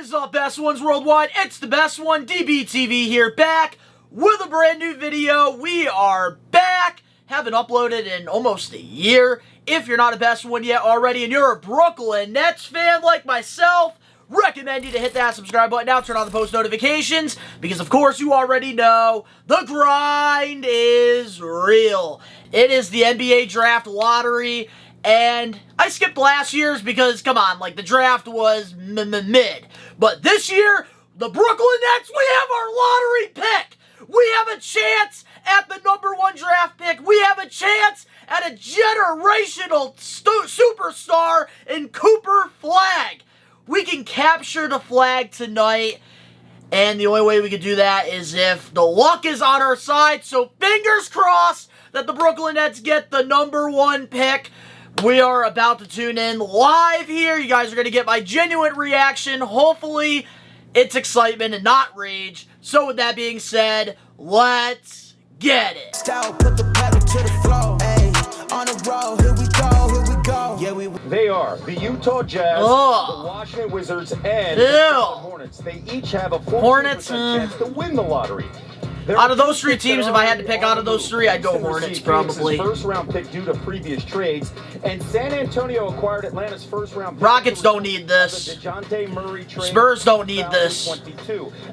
What is up, best ones worldwide? It's the best one, DBTV here, back with a brand new video. We are back. Haven't uploaded in almost a year. If you're not a best one yet already and you're a Brooklyn Nets fan like myself, recommend you to hit that subscribe button now, turn on the post notifications, because of course you already know the grind is real. It is the NBA draft lottery, and I skipped last year's because, come on, like, the draft was mid. But this year, the Brooklyn Nets, we have our lottery pick. We have a chance at the #1 draft pick. We have a chance at a generational superstar in Cooper Flag. We can capture the flag tonight, and the only way we can do that is if the luck is on our side. So fingers crossed that the Brooklyn Nets get the #1 pick. We are about to tune in live here. You guys are going to get my genuine reaction. Hopefully, it's excitement and not rage. So with that being said, let's get it. Put the pedal to the floor. Hey, on the road, here we go, here we go. Yeah, They are the Utah Jazz, the Washington Wizards, and the Charlotte Hornets. They each have a 14% chance to win the lottery. Out of those three teams, if I had to pick out of those three, I'd go Hornets, probably. First-round pick due to previous trades, and San Antonio acquired Atlanta's first-round pick. Rockets don't need this. Spurs don't need this.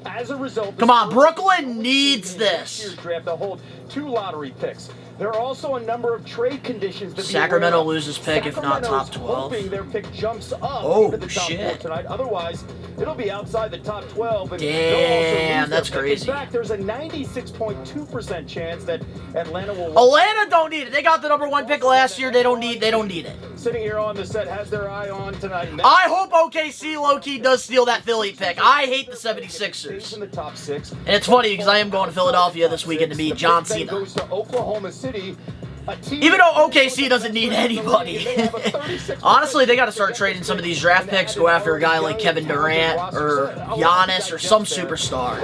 As a result, come on, Brooklyn needs this. Draft to hold 2 lottery picks. There are also a number of trade conditions that Sacramento loses pick if not top 12. Hoping their pick jumps up into the top 4 tonight. Otherwise, it'll be outside the top 12. And damn, that's crazy. In fact, there's a 96.2% chance that Atlanta will. Atlanta don't need it. They got the #1 pick last year. They don't need it. Sitting here on the set has their eye on tonight. I hope OKC low-key does steal that Philly pick. I hate the 76ers. In the top 6. And it's funny because I am going to Philadelphia this weekend to meet John Cena. Goes to Oklahoma City. Even though OKC doesn't need anybody. Honestly, they got to start trading some of these draft picks, go after a guy like Kevin Durant or Giannis or some superstar.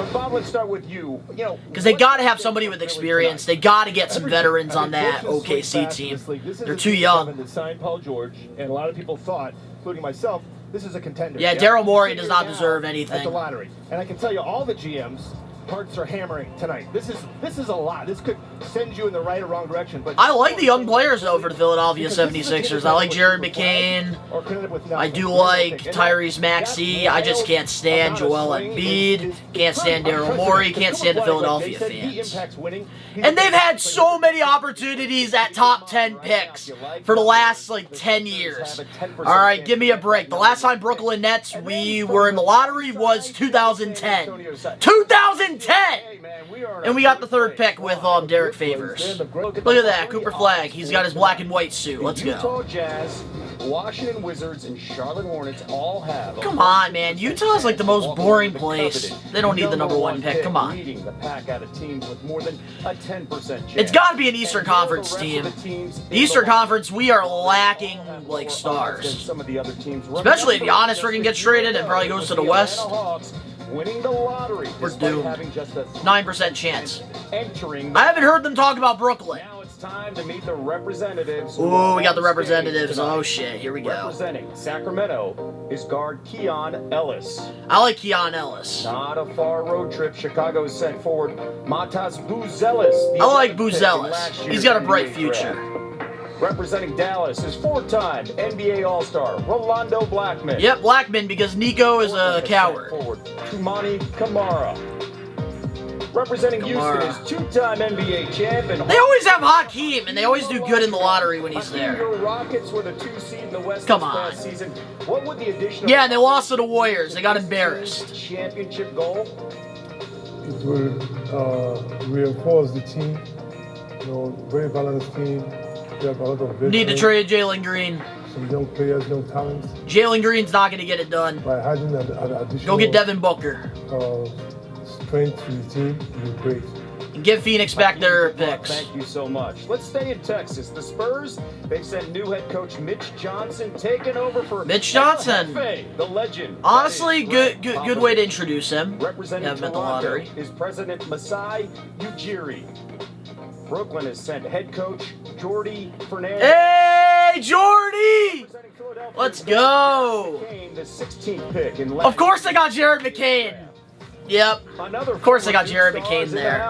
Because they got to have somebody with experience. They got to get some veterans on that OKC team. They're too young. Signed Paul George, and a lot of people thought, including myself, this is a contender. Yeah, Daryl Morey does not deserve anything. At the lottery. And I can tell you, all the GMs' hearts are hammering tonight. This is a lot. This could send you in the right or wrong direction. But I like the young players, though, for the Philadelphia 76ers. I like Jared McCain. I do like Tyrese Maxey. I just can't stand Joel Embiid. Can't stand Daryl Morey. Can't stand the Philadelphia fans. And they've had so many opportunities at top 10 picks for the last, like, 10 years. All right, give me a break. The last time Brooklyn Nets, we were in the lottery was 2010. 2010! And we got the 3rd pick with Derek Favors. Look at that, Cooper Flag. He's got his black and white suit. Let's go. Utah Jazz, Washington Wizards, and Charlotte Hornets all have. Come on, man. Utah's like the most boring place. They don't need the #1 pick. Come on. The pack out of teams with more than a 10% chance. It's got to be an Eastern Conference team. The Eastern Conference, we are lacking, like, stars. Especially if Giannis freaking gets traded and probably goes to the West. Winning the lottery, we're doomed. 9% chance. Entering. I haven't heard them talk about Brooklyn. Now it's time to meet the representatives. Ooh, we got the representatives. Oh shit, here we go. Representing Sacramento is guard Keon Ellis. I like Keon Ellis. Not a far road trip. Chicago sent forward Matas Buzelis. I like Buzelis. He's got a bright future. Representing Dallas is 4-time NBA All-Star Rolando Blackman. Yep, Blackman, because Nico is a coward. Tumani Kamara. Representing Houston is 2-time NBA champ. And they always have Hakeem, and they always do good in the lottery when he's there. Your Rockets were the 2 seed in the West Come this on. past season. What would the addition of and they lost to the Warriors. They got embarrassed. Championship goal? It will reinforce the team. You know, very balanced team. Need to trade Jalen Green. Some young players, young talents. Jalen Green's not going to get it done. By adding an additional, go get Devin Booker. Strength to the team, you're great. And give Phoenix back their picks. Thank you so much. Let's stay in Texas. The Spurs, they've sent new head coach Mitch Johnson taking over for Mitch Johnson, the legend. Honestly, good way to introduce him. Representing Toronto the lottery is President Masai Ujiri. Brooklyn has sent head coach Jordy Fernandez. Hey, Jordy! Let's go. McCain, the 16th pick in Of course they got Jared McCain. Yep. Of course they got Jared McCain there.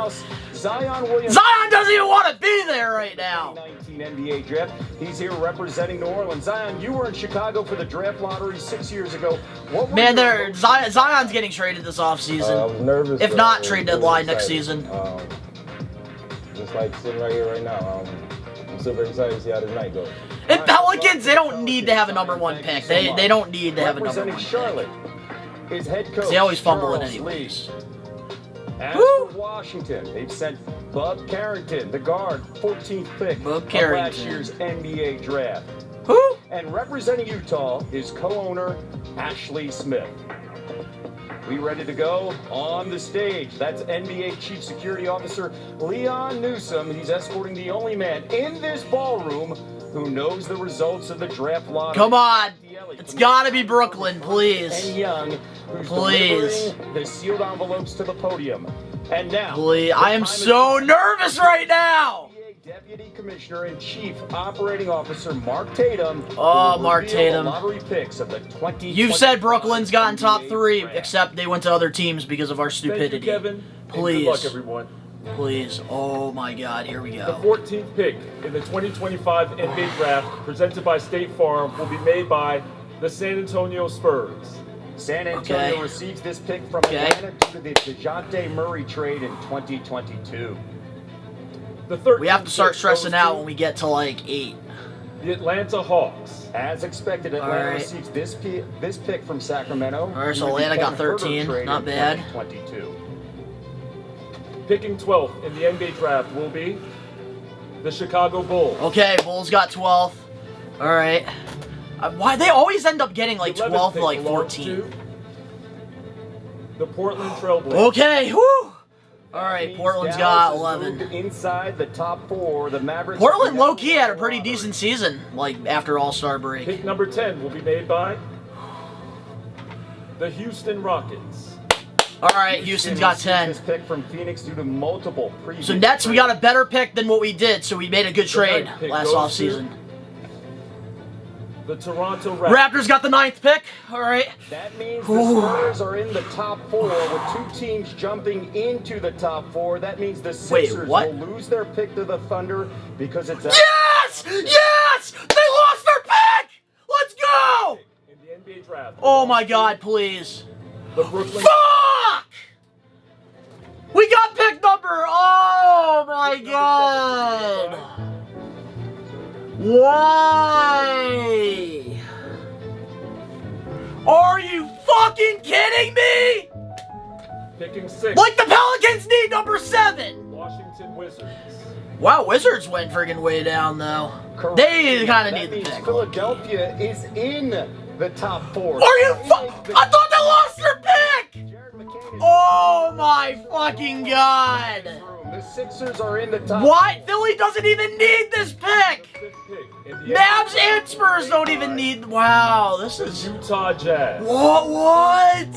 Zion Williams. Zion doesn't even want to be there right now. 2019 NBA draft. He's here representing New Orleans. Zion, you were in Chicago for the draft lottery 6 years ago. What were Man, Zion's getting traded this offseason. I'm nervous. If not, trade deadline next season. Just like sitting right here right now. I'm super excited to see how this night goes. And Pelicans, they don't need to have a #1 pick. They don't need to have a Representing #1 Charlotte pick. is head coach They always fumble it Charles anyways. Lee. As Woo! for Washington, they've sent Bub Carrington, the guard, 14th pick Bub of Carrington. last year's NBA draft. Who? And representing Utah is co-owner Ashley Smith. We ready to go on the stage. That's NBA Chief Security Officer Leon Newsom. He's escorting the only man in this ballroom who knows the results of the draft lottery. Come on. It's gotta be Brooklyn, And please. Young, who's Please. delivering the sealed envelopes to the podium. And now, Please. I am so nervous right now. Deputy Commissioner and Chief Operating Officer Mark Tatum. Oh, will Mark reveal Tatum. the lottery picks of the 20. You've said Brooklyn's gotten top NBA 3, draft. except they went to other teams because of our stupidity. Thank you, Kevin. Please. And good luck, everyone. Please. Oh my God, here we The go. 14th pick in the 2025 NBA Draft, presented by State Farm, will be made by the San Antonio Spurs. San Antonio Okay. receives this pick from Okay. Atlanta due to the DeJounte Murray trade in 2022. The 13th We have to start pick stressing goes out to when we get to like 8. the Atlanta Hawks. As expected, Atlanta All right. receives this pick from Sacramento. All right, so due to the Atlanta got Kevin Huerter 13, trade not in bad. 2022. Picking 12th in the NBA Draft will be the Chicago Bulls. Okay, Bulls got 12th. All right. Why they always end up getting like The 11th 12th, pick like belongs 14? to the Portland Trailblazers. Okay, whoo! All right, Means Portland's Dallas got has moved 11. inside the top 4. The Mavericks. Portland low-key had a pretty decent season, like after All-Star break. Pick number 10 will be made by the Houston Rockets. All right, Houston's got 10. This pick from Phoenix due to multiple previous. So Nets, we got a better pick than what we did, so we made a good trade ninth pick last goes offseason. The Toronto Raptors. Raptors got the 9th pick. All right. That means the Ooh. Spurs are in the top 4 with 2 teams jumping into the top 4. That means the Sixers what? will lose their pick to the Thunder because it's Yes! Yes! They lost their pick! Let's go! In the NBA Draft. Oh my God, please. The Brooklyn. Fuck! We got pick number. Oh my God. Why? Are you fucking kidding me? Picking 6th. Like the Pelicans need number 7. Washington Wizards. Wow, Wizards went friggin' way down though. correct. They kind of That need the means pick. Philadelphia is in the top 4. Are you I thought they lost their pick! Jared McCain is Oh my fucking God! The Sixers are in the top. What? Philly doesn't even need this pick! The 5th pick in the Mavs and Spurs don't even need. Wow, this The is. Utah Jazz. What?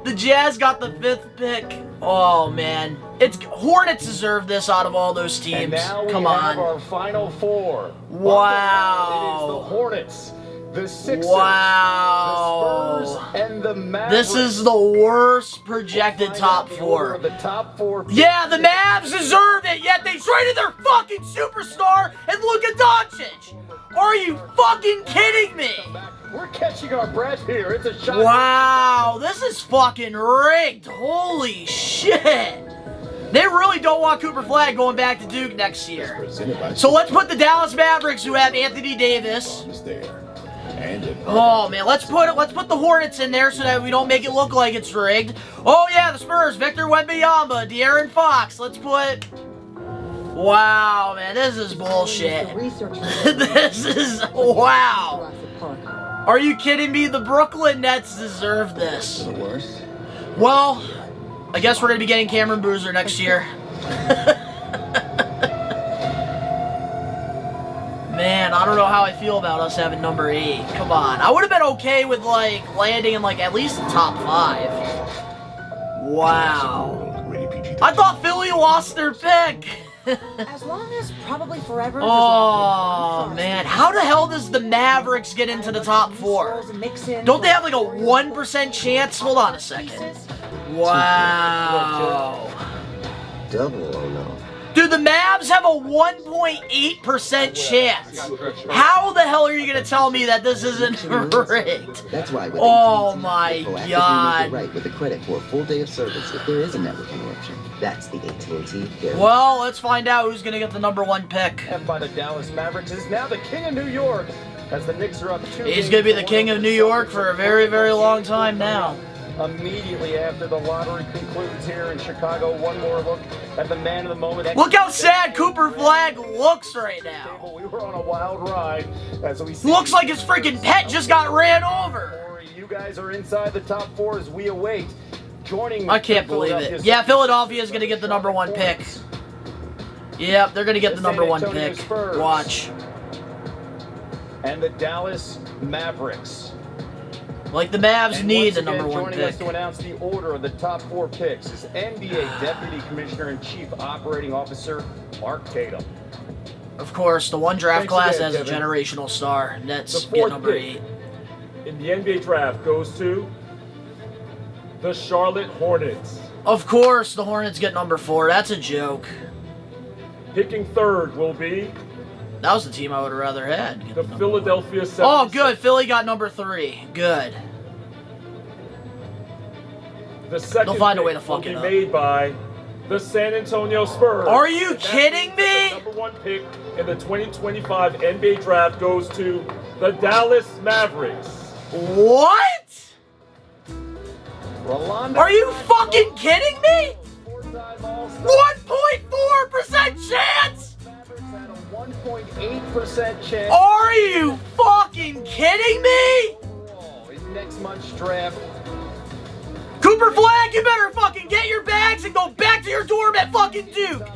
The Jazz got the 5th pick. Oh man, Hornets deserve this out of all those And teams. now we Come have on. our final 4. Wow. It is the Hornets, the Sixers, Wow. the Spurs, and the Mavericks. This is the worst projected Find top out the order 4. of The top 4. Yeah, the Mavs deserve it, yet they traded their fucking superstar and Luka Doncic. Are you fucking kidding me? We're catching our breath here. It's a shot. Wow, this is fucking rigged. Holy shit. They really don't want Cooper Flagg going back to Duke next year. So let's put the Dallas Mavericks, who have Anthony Davis. Oh man, let's put the Hornets in there so that we don't make it look like it's rigged. Oh yeah, the Spurs, Victor Wembanyama, De'Aaron Fox. Let's put. Wow, man, this is bullshit. This is wow. Are you kidding me? The Brooklyn Nets deserve this. Well, I guess we're gonna be getting Cameron Boozer next year. Man, I don't know how I feel about us having number 8. Come on. I would have been okay with, like, landing in, like, at least the top 5. Wow. I thought Philly lost their pick. As long as probably forever. Oh, man. How the hell does the Mavericks get into the top 4? Don't they have like a 1% chance? Hold on a second. Wow. Double, oh no. Dude, the Mavs have a 1.8% chance. How the hell are you going to tell me that this isn't rigged? That's why with Oh AT&T, my they proactively God. make it right with a credit for a full day of service if there is a network interruption. That's the AT&T guarantee. Well, let's find out who's going to get the #1 pick. And by the Dallas Mavericks is now the king of New York as the Knicks are up 2 He's going to be the king of New York for a very, very long time now. Immediately after the lottery concludes here in Chicago, one more look at the man of the moment. Look how sad Cooper Flag looks right now. We were on a wild ride as we see Looks like his freaking pet just got ran over. You guys are inside the top 4 as we await joining. I can't believe it. Yeah, Philadelphia is going to get the #1 pick. Yep, they're going to get the #1 pick. Watch. And the Dallas Mavericks. Like the Mavs And need once the again, #1 joining pick. us to announce the order of the top 4 picks is NBA Deputy Commissioner and Chief Operating Officer Mark Tatum. Of course, the one draft Thanks class again, has a Kevin. generational star. That's The get fourth #8. pick in the NBA draft goes to the Charlotte Hornets. Of course, the Hornets get #4. That's a joke. Picking third will be That was the team I would have rather had. the Philadelphia 76ers. Oh, good. Philly got #3. Good. The second They'll find a pick way to fuck will it be up. made by the San Antonio Spurs. Are you And that kidding means that me? The #1 pick in the 2025 NBA draft goes to the Dallas Mavericks. What? Rolando Are you fucking kidding me? 4-time All-Star. 1.4% chance? Mavericks had a 1.8% chance Are you fucking kidding me? overall in next month's draft. Cooper Flag, you better fucking get your bags and go back to your dorm at fucking Duke.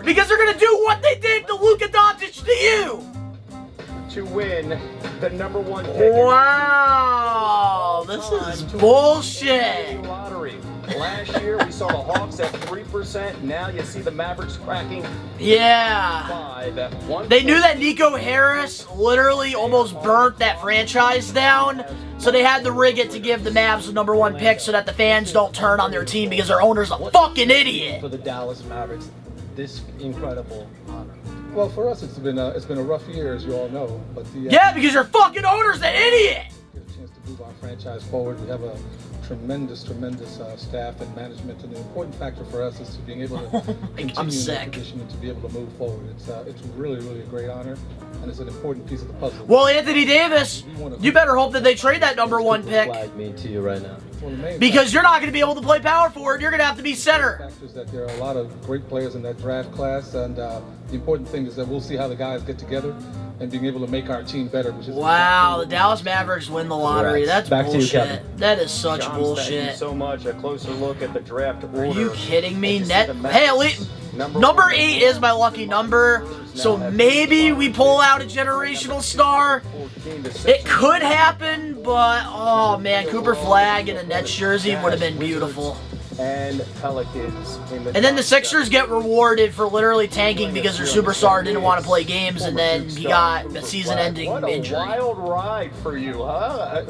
Because they're gonna do what they did to Luka Doncic to you. To win the #1 pick. Wow, this is bullshit. Lottery. Last year we saw the Hawks at 3%. Now you see the Mavericks cracking Yeah. 5 at 1. They knew that Nico Harris literally almost burnt that franchise down, so they had to rig it to give the Mavs the #1 pick so that the fans don't turn on their team because their owner's a fucking idiot. For the Dallas Mavericks, this incredible honor. Well, for us, it's been a rough year, as you all know. But the Yeah, because your fucking owner's an idiot. get a chance to move our franchise forward. We have a tremendous staff and management, and the important factor for us is to being able to continue I'm in sick. that position and to be able to move forward. It's really a great honor, and it's an important piece of the puzzle. Well, Anthony Davis, you better hope that they trade that #1 pick Flag me to you right now. One of the main because you're not going to be able to play power forward. You're going to have to be center. factors that there are a lot of great players in that draft class, and the important thing is that we'll see how the guys get together and being able to make our team better. Which is Wow, the Dallas Mavericks win the lottery. That's Back to you, bullshit. Kevin. That is such John, thank you bullshit. so much. A closer look at the draft order. Are you kidding me? And to see Net. the Hey, Mavericks number 8 is my lucky number, so maybe we pull out a generational star. 14 to 6. It could happen, but oh man, Cooper Flag in a Nets jersey would have been beautiful. And Pelicans in the And then the top Sixers get rewarded for literally tanking because their superstar didn't want to play games, and then he got a season-ending What a injury. wild ride for you, huh?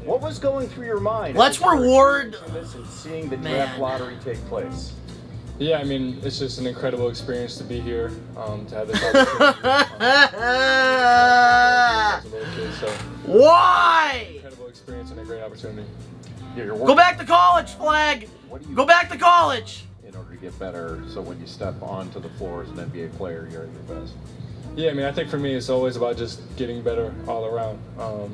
What was going through your mind? Let's as you were reward- watching this and seeing the Man. draft lottery take place. Yeah, I mean, it's just an incredible experience to be here, to have this opportunity as a little kid. So, Why? incredible experience and a great opportunity. Yeah, you're Go back to college, Flag. Go back to college. in order to get better, so when you step onto the floor as an NBA player, you're at your best? Yeah, I mean, I think for me, it's always about just getting better all around.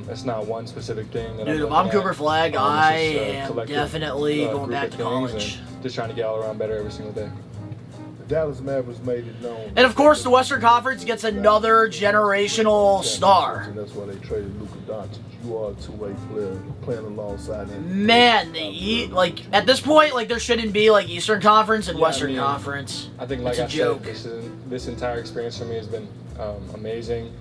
It's not one specific thing that Dude, if looking I'm at. Cooper Flag, It's I just a am collective, definitely going group back of to things college. and just trying to get all around better every single day. The Dallas Mavericks made it known. And of course, the Western Conference gets another generational star. And that's why they traded Luka Doncic. You are a two-way player playing alongside him. Man, like at this point, like there shouldn't be like Eastern Conference and Yeah, I Western mean, Conference. I think, like It's a I joke. said, this entire experience for me has been amazing.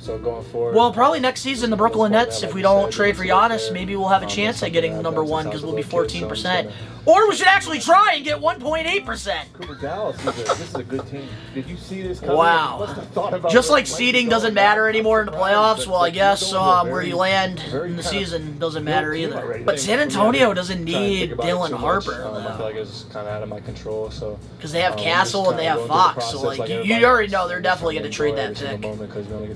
So going forward, Well, probably next season, the Brooklyn Nets, if we don't trade for Giannis, maybe we'll have a chance at getting number one because we'll be 14%. Or we should actually try and get 1.8%. Cooper, Dallas this is a good team. Did you see this coming? Wow. Must have thought about Just it. like seeding doesn't matter anymore in the playoffs, well, I guess where you land in the season doesn't matter either. But San Antonio doesn't need Dylan Harper, I feel like it's kind of out of my control. So because they have Castle and they have Fox, so like you already know they're definitely going to trade that pick.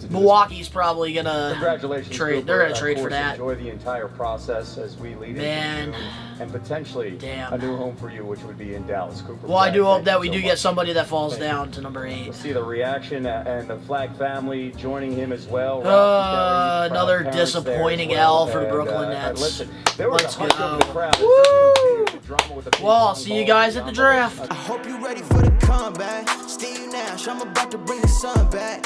Milwaukee's probably going to trade. They're going to trade for that. Enjoy the entire process as we lead into June, and potentially a new home for you, which would be in Dallas. Cooper, well, I do hope that we do get somebody that falls down to number 8. We'll see the reaction and the Flag family joining him as well. Another disappointing L for the Brooklyn Nets. Listen, there was Let's a hush over the crowd. go. Well, I'll see you guys at the draft. I hope you're ready for the comeback. Steve Nash, I'm about to bring the sun back.